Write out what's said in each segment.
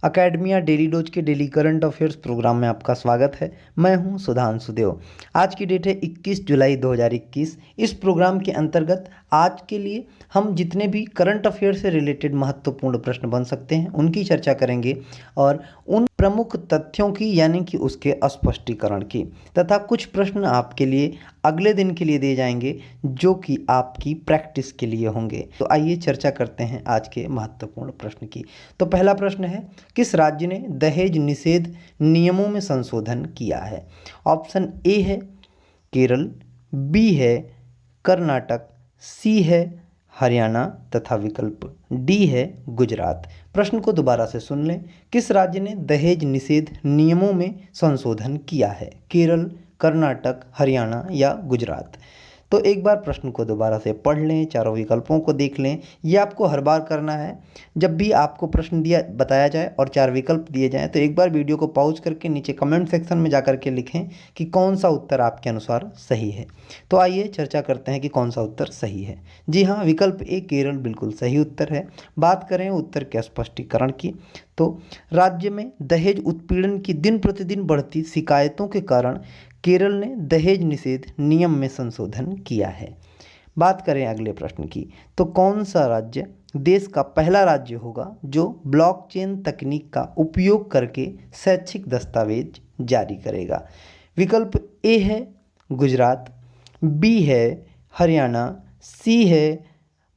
Academia daily dose के daily current affairs programme में आपका स्वागत है। मैं हूं सुधांशु देव। आज की डेट है 21 जुलाई 2021। इस प्रोग्राम के अंतर्गत आज के लिए हम जितने भी करंट अफेयर से रिलेटेड महत्वपूर्ण प्रश्न बन सकते हैं उनकी चर्चा करेंगे और उन प्रमुख तथ्यों की यानी कि उसके स्पष्टीकरण की, तथा कुछ प्रश्न आपके लिए अगले दिन के लिए दिए जाएंगे जो कि आपकी प्रैक्टिस के लिए होंगे। तो आइए चर्चा करते हैं आज के महत्वपूर्ण प्रश्न की। तो पहला प्रश्न है, किस राज्य ने दहेज निषेध नियमों में संशोधन किया है? ऑप्शन ए है केरल, बी है कर्नाटक, सी है हरियाणा तथा विकल्प डी है गुजरात। प्रश्न को दोबारा से सुन लें। किस राज्य ने दहेज निषेध नियमों में संशोधन किया है? केरल, कर्नाटक, हरियाणा या गुजरात? तो एक बार प्रश्न को दोबारा से पढ़ लें, चारों विकल्पों को देख लें। ये आपको हर बार करना है। जब भी आपको प्रश्न दिया बताया जाए और चार विकल्प दिए जाएं तो एक बार वीडियो को पॉज करके नीचे कमेंट सेक्शन में जाकर के लिखें कि कौन सा उत्तर आपके अनुसार सही है। तो आइए चर्चा करते हैं कि कौन सा उत्तर सही है। जी हाँ, विकल्प ए केरल बिल्कुल सही उत्तर है। बात करें उत्तर के स्पष्टीकरण की, तो राज्य में दहेज उत्पीड़न की दिन प्रतिदिन बढ़ती शिकायतों के कारण केरल ने दहेज निषेध नियम में संशोधन किया है। बात करें अगले प्रश्न की, तो कौन सा राज्य देश का पहला राज्य होगा जो ब्लॉकचेन तकनीक का उपयोग करके शैक्षिक दस्तावेज जारी करेगा? विकल्प ए है गुजरात, बी है हरियाणा, सी है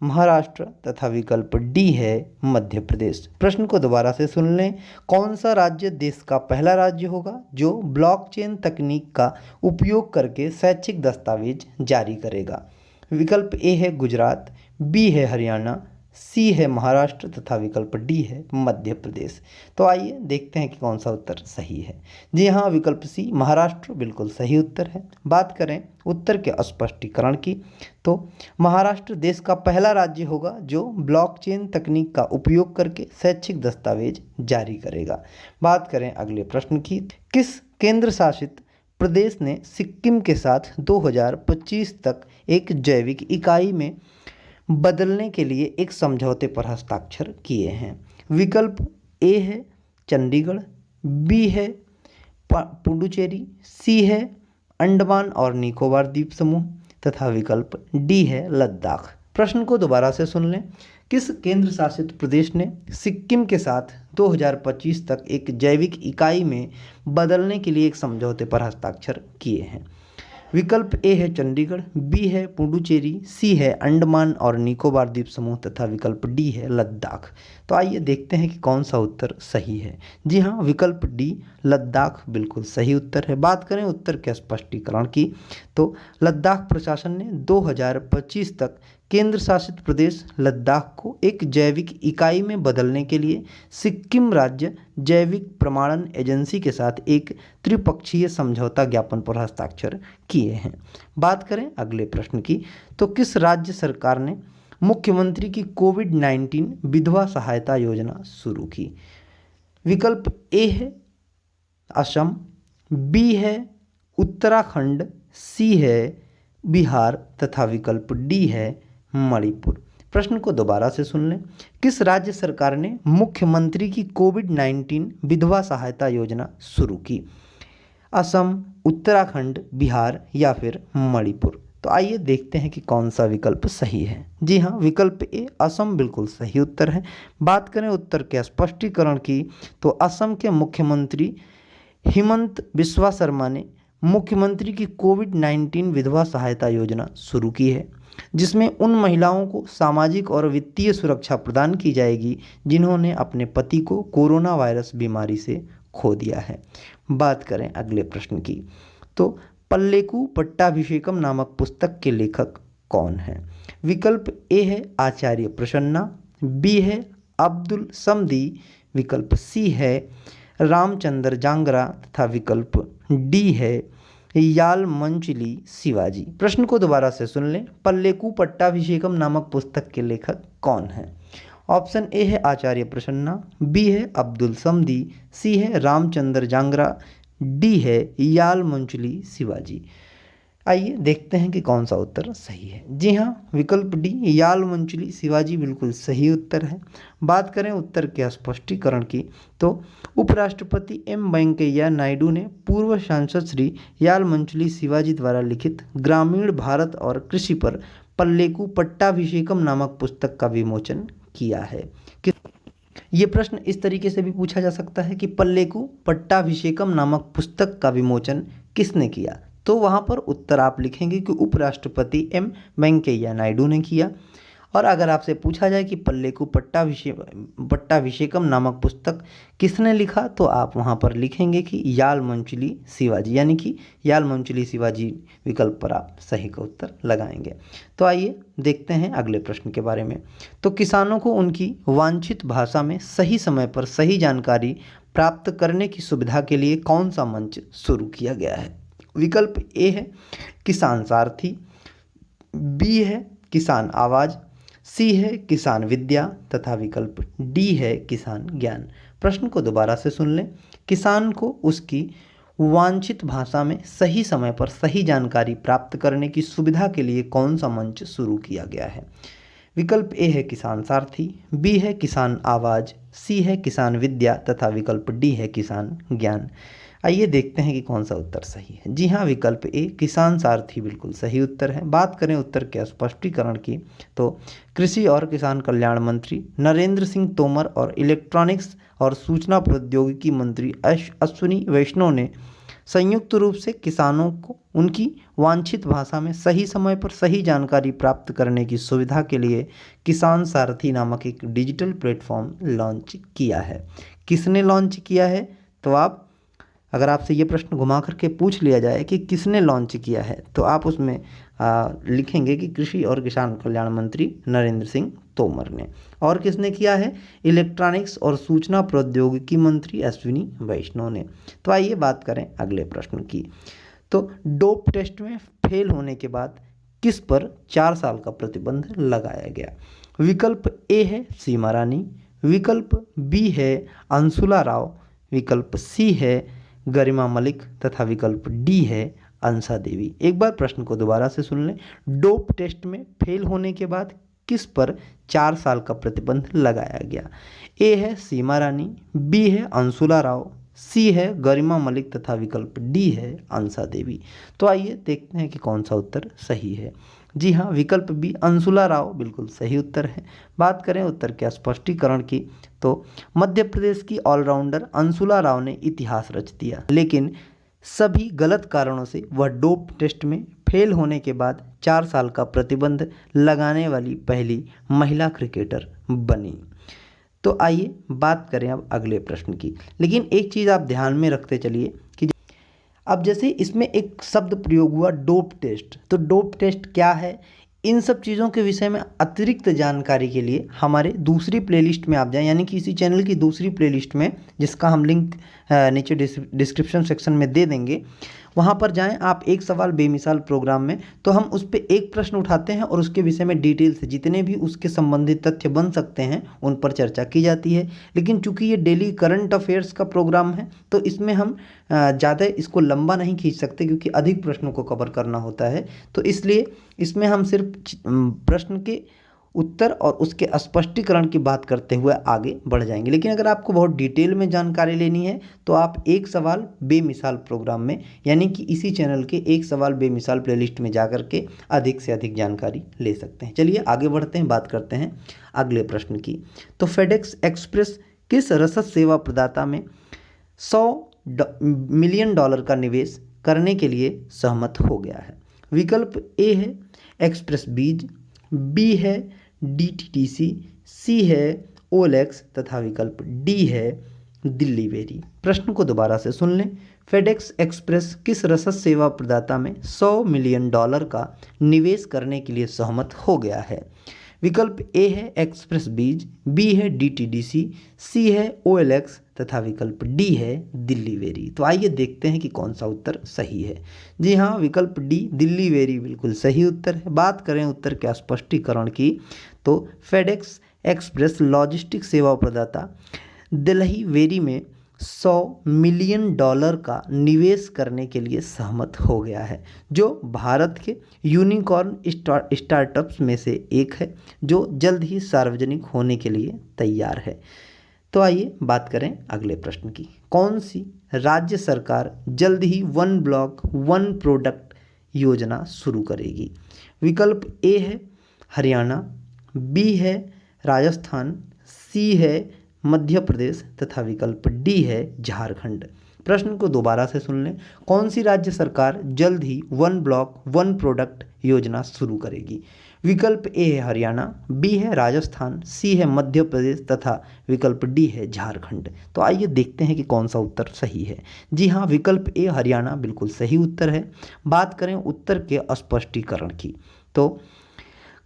महाराष्ट्र तथा विकल्प डी है मध्य प्रदेश। प्रश्न को दोबारा से सुन लें। कौन सा राज्य देश का पहला राज्य होगा जो ब्लॉकचेन तकनीक का उपयोग करके शैक्षिक दस्तावेज जारी करेगा? विकल्प ए है गुजरात, बी है हरियाणा, सी है महाराष्ट्र तथा विकल्प डी है मध्य प्रदेश। तो आइए देखते हैं कि कौन सा उत्तर सही है। जी हाँ, विकल्प सी महाराष्ट्र बिल्कुल सही उत्तर है। बात करें उत्तर के स्पष्टीकरण की, तो महाराष्ट्र देश का पहला राज्य होगा जो ब्लॉकचेन तकनीक का उपयोग करके शैक्षिक दस्तावेज जारी करेगा। बात करें अगले प्रश्न की, किस केंद्र शासित प्रदेश ने सिक्किम के साथ 2025 तक एक जैविक इकाई में बदलने के लिए एक समझौते पर हस्ताक्षर किए हैं? विकल्प ए है चंडीगढ़, बी है पुडुचेरी, सी है अंडमान और निकोबार द्वीप समूह तथा विकल्प डी है लद्दाख। प्रश्न को दोबारा से सुन लें। किस केंद्र शासित प्रदेश ने सिक्किम के साथ 2025 तक एक जैविक इकाई में बदलने के लिए एक समझौते पर हस्ताक्षर किए हैं? विकल्प ए है चंडीगढ़, बी है पुडुचेरी, सी है अंडमान और निकोबार द्वीप समूह तथा विकल्प डी है लद्दाख। तो आइए देखते हैं कि कौन सा उत्तर सही है। जी हाँ, विकल्प डी लद्दाख बिल्कुल सही उत्तर है। बात करें उत्तर के स्पष्टीकरण की, तो लद्दाख प्रशासन ने 2025 तक केंद्र शासित प्रदेश लद्दाख को एक जैविक इकाई में बदलने के लिए सिक्किम राज्य जैविक प्रमाणन एजेंसी के साथ एक त्रिपक्षीय समझौता ज्ञापन पर हस्ताक्षर किए हैं। बात करें अगले प्रश्न की, तो किस राज्य सरकार ने मुख्यमंत्री की कोविड-19 विधवा सहायता योजना शुरू की? विकल्प ए है असम, बी है उत्तराखंड, सी है बिहार तथा विकल्प डी है मणिपुर। प्रश्न को दोबारा से सुन लें। किस राज्य सरकार ने मुख्यमंत्री की कोविड-19 विधवा सहायता योजना शुरू की? असम, उत्तराखंड, बिहार या फिर मणिपुर? तो आइए देखते हैं कि कौन सा विकल्प सही है। जी हाँ, विकल्प ए असम बिल्कुल सही उत्तर है। बात करें उत्तर के स्पष्टीकरण की, तो असम के मुख्यमंत्री हिमंत बिस्वा शर्मा ने मुख्यमंत्री की कोविड-19 विधवा सहायता योजना शुरू की है, जिसमें उन महिलाओं को सामाजिक और वित्तीय सुरक्षा प्रदान की जाएगी जिन्होंने अपने पति को कोरोना वायरस बीमारी से खो दिया है। बात करें अगले प्रश्न की, तो पल्लेकू पट्टाभिषेकम नामक पुस्तक के लेखक कौन हैं? विकल्प ए है आचार्य प्रसन्ना, बी है अब्दुल समदी, विकल्प सी है रामचंद्र जांगरा तथा विकल्प डी है याल मंचली शिवाजी। प्रश्न को दोबारा से सुन लें। पल्लेकू पट्टाभिषेकम नामक पुस्तक के लेखक कौन हैं? ऑप्शन ए है आचार्य प्रसन्ना, बी है अब्दुल समदी, सी है रामचंद्र जांगरा, डी है याल मंचली शिवाजी। आइए देखते हैं कि कौन सा उत्तर सही है। जी हाँ, विकल्प डी याल मंचली शिवाजी बिल्कुल सही उत्तर है। बात करें उत्तर के स्पष्टीकरण की तो उपराष्ट्रपति एम वेंकैया नायडू ने पूर्व सांसद श्री याल मंचली शिवाजी द्वारा लिखित ग्रामीण भारत और कृषि पर पल्लेकू पट्टाभिषेकम नामक पुस्तक का विमोचन किया है। ये प्रश्न इस तरीके से भी पूछा जा सकता है कि पल्लेकू पट्टाभिषेकम नामक पुस्तक का विमोचन किसने किया, तो वहाँ पर उत्तर आप लिखेंगे कि उपराष्ट्रपति एम वेंकैया नायडू ने किया। और अगर आपसे पूछा जाए कि पल्लेकू पट्टाभिषेकम नामक पुस्तक किसने लिखा, तो आप वहाँ पर लिखेंगे कि याल मंचली शिवाजी, यानी कि याल मंचली शिवाजी विकल्प पर आप सही का उत्तर लगाएंगे। तो आइए देखते हैं अगले प्रश्न के बारे में। तो किसानों को उनकी वांछित भाषा में सही समय पर सही जानकारी प्राप्त करने की सुविधा के लिए कौन सा मंच शुरू किया गया है। विकल्प ए है किसान सारथी, बी है किसान आवाज़, सी है किसान विद्या तथा विकल्प डी है किसान ज्ञान। प्रश्न को दोबारा से सुन लें। किसान को उसकी वांछित भाषा में सही समय पर सही जानकारी प्राप्त करने की सुविधा के लिए कौन सा मंच शुरू किया गया है। विकल्प ए है किसान सारथी, बी है किसान आवाज़, सी है किसान विद्या तथा विकल्प डी है किसान ज्ञान। आइए देखते हैं कि कौन सा उत्तर सही है। जी हाँ, विकल्प ए किसान सारथी बिल्कुल सही उत्तर है। बात करें उत्तर के स्पष्टीकरण की तो कृषि और किसान कल्याण मंत्री नरेंद्र सिंह तोमर और इलेक्ट्रॉनिक्स और सूचना प्रौद्योगिकी मंत्री अश्विनी वैष्णव ने संयुक्त रूप से किसानों को उनकी वांछित भाषा में सही समय पर सही जानकारी प्राप्त करने की सुविधा के लिए किसान सारथी नामक एक डिजिटल प्लेटफॉर्म लॉन्च किया है। किसने लॉन्च किया है, तो आप अगर आपसे ये प्रश्न घुमा करके पूछ लिया जाए कि किसने लॉन्च किया है, तो आप उसमें लिखेंगे कि कृषि और किसान कल्याण मंत्री नरेंद्र सिंह तोमर ने। और किसने किया है, इलेक्ट्रॉनिक्स और सूचना प्रौद्योगिकी मंत्री अश्विनी वैष्णव ने। तो आइए बात करें अगले प्रश्न की। तो डोप टेस्ट में फेल होने के बाद किस पर 4 साल का प्रतिबंध लगाया गया। विकल्प ए है सीमा रानी, विकल्प बी है अंशुला राव, विकल्प सी है गरिमा मलिक तथा विकल्प डी है अंसा देवी। एक बार प्रश्न को दोबारा से सुन लें। डोप टेस्ट में फेल होने के बाद किस पर 4 साल का प्रतिबंध लगाया गया। ए है सीमा रानी, बी है अंशुला राव, सी है गरिमा मलिक तथा विकल्प डी है अंसा देवी। तो आइए देखते हैं कि कौन सा उत्तर सही है। जी हाँ, विकल्प बी अंशुला राव बिल्कुल सही उत्तर है। बात करें उत्तर के स्पष्टीकरण की तो मध्य प्रदेश की ऑलराउंडर अंशुला राव ने इतिहास रच दिया, लेकिन सभी गलत कारणों से वह डोप टेस्ट में फेल होने के बाद 4 साल का प्रतिबंध लगाने वाली पहली महिला क्रिकेटर बनी। तो आइए बात करें अब अगले प्रश्न की। लेकिन एक चीज़ आप ध्यान में रखते चलिए कि अब जैसे इसमें एक शब्द प्रयोग हुआ डोप टेस्ट, तो डोप टेस्ट क्या है, इन सब चीज़ों के विषय में अतिरिक्त जानकारी के लिए हमारे दूसरी प्लेलिस्ट में आप जाएं, यानी कि इसी चैनल की दूसरी प्लेलिस्ट में, जिसका हम लिंक नीचे डिस्क्रिप्शन सेक्शन में दे देंगे, वहाँ पर जाएं आप। एक सवाल बेमिसाल प्रोग्राम में तो हम उस पर एक प्रश्न उठाते हैं और उसके विषय में डिटेल से जितने भी उसके संबंधित तथ्य बन सकते हैं उन पर चर्चा की जाती है। लेकिन चूंकि ये डेली करंट अफेयर्स का प्रोग्राम है तो इसमें हम ज़्यादा इसको लंबा नहीं खींच सकते, क्योंकि अधिक प्रश्नों को कवर करना होता है। तो इसलिए इसमें हम सिर्फ प्रश्न के उत्तर और उसके स्पष्टीकरण की बात करते हुए आगे बढ़ जाएंगे। लेकिन अगर आपको बहुत डिटेल में जानकारी लेनी है तो आप एक सवाल बेमिसाल प्रोग्राम में, यानी कि इसी चैनल के एक सवाल बेमिसाल प्लेलिस्ट में जाकर के अधिक से अधिक जानकारी ले सकते हैं। चलिए आगे बढ़ते हैं, बात करते हैं अगले प्रश्न की। तो फेडेक्स एक्सप्रेस किस रसद सेवा प्रदाता में $100 मिलियन का निवेश करने के लिए सहमत हो गया है। विकल्प ए है एक्सप्रेस बीज, बी है DTDC, सी है OLX तथा विकल्प डी है दिल्ली वेरी। प्रश्न को दोबारा से सुन लें। फेडेक्स एक्सप्रेस किस रसद सेवा प्रदाता में $100 मिलियन का निवेश करने के लिए सहमत हो गया है। विकल्प ए है एक्सप्रेस बीज, बी है DTDC, सी है OLX तथा विकल्प डी है दिल्ली वेरी। तो आइए देखते हैं कि कौन सा उत्तर सही है। जी हाँ, विकल्प डी दिल्ली वेरी बिल्कुल सही उत्तर है। बात करें उत्तर के स्पष्टीकरण की तो फेडेक्स एक्सप्रेस लॉजिस्टिक सेवा प्रदाता दिल्ली वेरी में $100 मिलियन का निवेश करने के लिए सहमत हो गया है, जो भारत के यूनिकॉर्न स्टार्टअप्स में से एक है, जो जल्द ही सार्वजनिक होने के लिए तैयार है। तो आइए बात करें अगले प्रश्न की। कौन सी राज्य सरकार जल्द ही वन ब्लॉक वन प्रोडक्ट योजना शुरू करेगी? विकल्प ए है हरियाणा, बी है राजस्थान, सी है मध्य प्रदेश तथा विकल्प डी है झारखंड। प्रश्न को दोबारा से सुन लें। कौन सी राज्य सरकार जल्द ही वन ब्लॉक वन प्रोडक्ट योजना शुरू करेगी? विकल्प ए है हरियाणा, बी है राजस्थान, सी है मध्य प्रदेश तथा विकल्प डी है झारखंड। तो आइए देखते हैं कि कौन सा उत्तर सही है। जी हाँ, विकल्प ए हरियाणा बिल्कुल सही उत्तर है। बात करें उत्तर के स्पष्टीकरण की, तो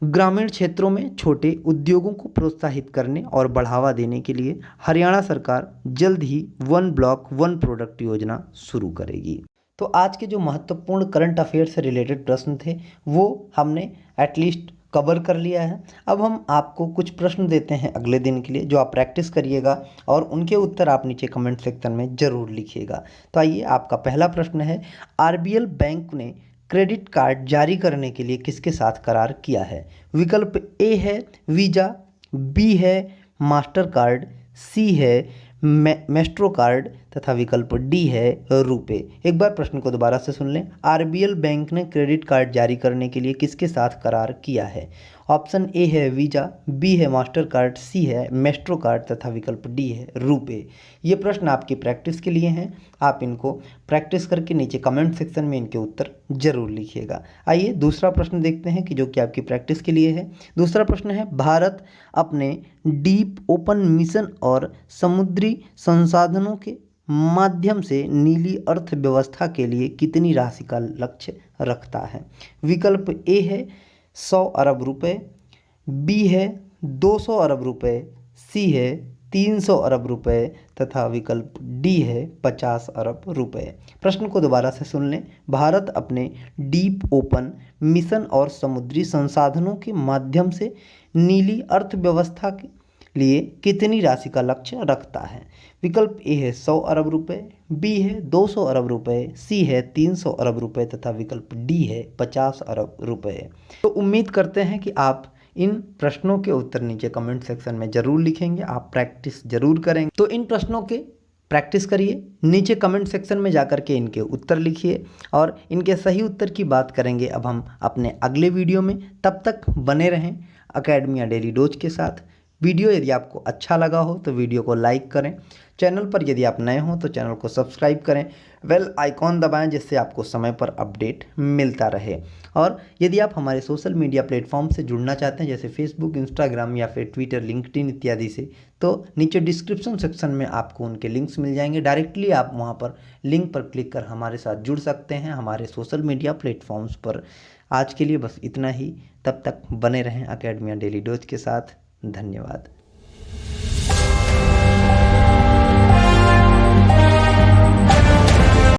ग्रामीण क्षेत्रों में छोटे उद्योगों को प्रोत्साहित करने और बढ़ावा देने के लिए हरियाणा सरकार जल्द ही वन ब्लॉक वन प्रोडक्ट योजना शुरू करेगी। तो आज के जो महत्वपूर्ण करंट अफेयर से रिलेटेड प्रश्न थे वो हमने एटलीस्ट कवर कर लिया है। अब हम आपको कुछ प्रश्न देते हैं अगले दिन के लिए, जो आप प्रैक्टिस करिएगा और उनके उत्तर आप नीचे कमेंट सेक्शन में ज़रूर लिखिएगा। तो आइए, आपका पहला प्रश्न है, आरबीएल बैंक ने क्रेडिट कार्ड जारी करने के लिए किसके साथ करार किया है? विकल्प ए है वीज़ा, बी है मास्टर कार्ड, सी है मेस्ट्रो कार्ड तथा विकल्प डी है रुपे। एक बार प्रश्न को दोबारा से सुन लें। आरबीएल बैंक ने क्रेडिट कार्ड जारी करने के लिए किसके साथ करार किया है? ऑप्शन ए है वीज़ा, बी है मास्टर कार्ड, सी है मेस्ट्रो कार्ड तथा विकल्प डी है रुपे। ये प्रश्न आपकी प्रैक्टिस के लिए हैं। आप इनको प्रैक्टिस करके नीचे कमेंट सेक्शन में इनके उत्तर जरूर लिखिएगा। आइए दूसरा प्रश्न देखते हैं कि जो कि आपकी प्रैक्टिस के लिए है। दूसरा प्रश्न है, भारत अपने डीप ओपन मिशन और समुद्री संसाधनों के माध्यम से नीली अर्थव्यवस्था के लिए कितनी राशि का लक्ष्य रखता है? विकल्प ए है 100 अरब रुपए, बी है 200 अरब रुपए, सी है 300 अरब रुपए तथा विकल्प डी है 50 अरब रुपए। प्रश्न को दोबारा से सुन लें। भारत अपने डीप ओपन मिशन और समुद्री संसाधनों के माध्यम से नीली अर्थव्यवस्था के लिए कितनी राशि का लक्ष्य रखता है? विकल्प ए है 100 अरब रुपए, बी है 200 अरब रुपए, सी है 300 अरब रुपए तथा विकल्प डी है 50 अरब रुपए। तो उम्मीद करते हैं कि आप इन प्रश्नों के उत्तर नीचे कमेंट सेक्शन में ज़रूर लिखेंगे, आप प्रैक्टिस ज़रूर करेंगे। तो इन प्रश्नों के प्रैक्टिस करिए, नीचे कमेंट सेक्शन में जाकर के इनके उत्तर लिखिए और इनके सही उत्तर की बात करेंगे अब हम अपने अगले वीडियो में। तब तक बने रहें अकेडमिया डेली डोज के साथ। वीडियो यदि आपको अच्छा लगा हो तो वीडियो को लाइक करें, चैनल पर यदि आप नए हो तो चैनल को सब्सक्राइब करें, बेल आइकॉन दबाएं जिससे आपको समय पर अपडेट मिलता रहे। और यदि आप हमारे सोशल मीडिया प्लेटफॉर्म से जुड़ना चाहते हैं जैसे फेसबुक, इंस्टाग्राम या फिर ट्विटर, लिंक्डइन इत्यादि से, तो नीचे डिस्क्रिप्शन सेक्शन में आपको उनके लिंक्स मिल जाएंगे। डायरेक्टली आप वहां पर लिंक पर क्लिक कर हमारे साथ जुड़ सकते हैं हमारे सोशल मीडिया प्लेटफॉर्म्स पर। आज के लिए बस इतना ही, तब तक बने रहें अकेडमिया डेली डोज के साथ। धन्यवाद।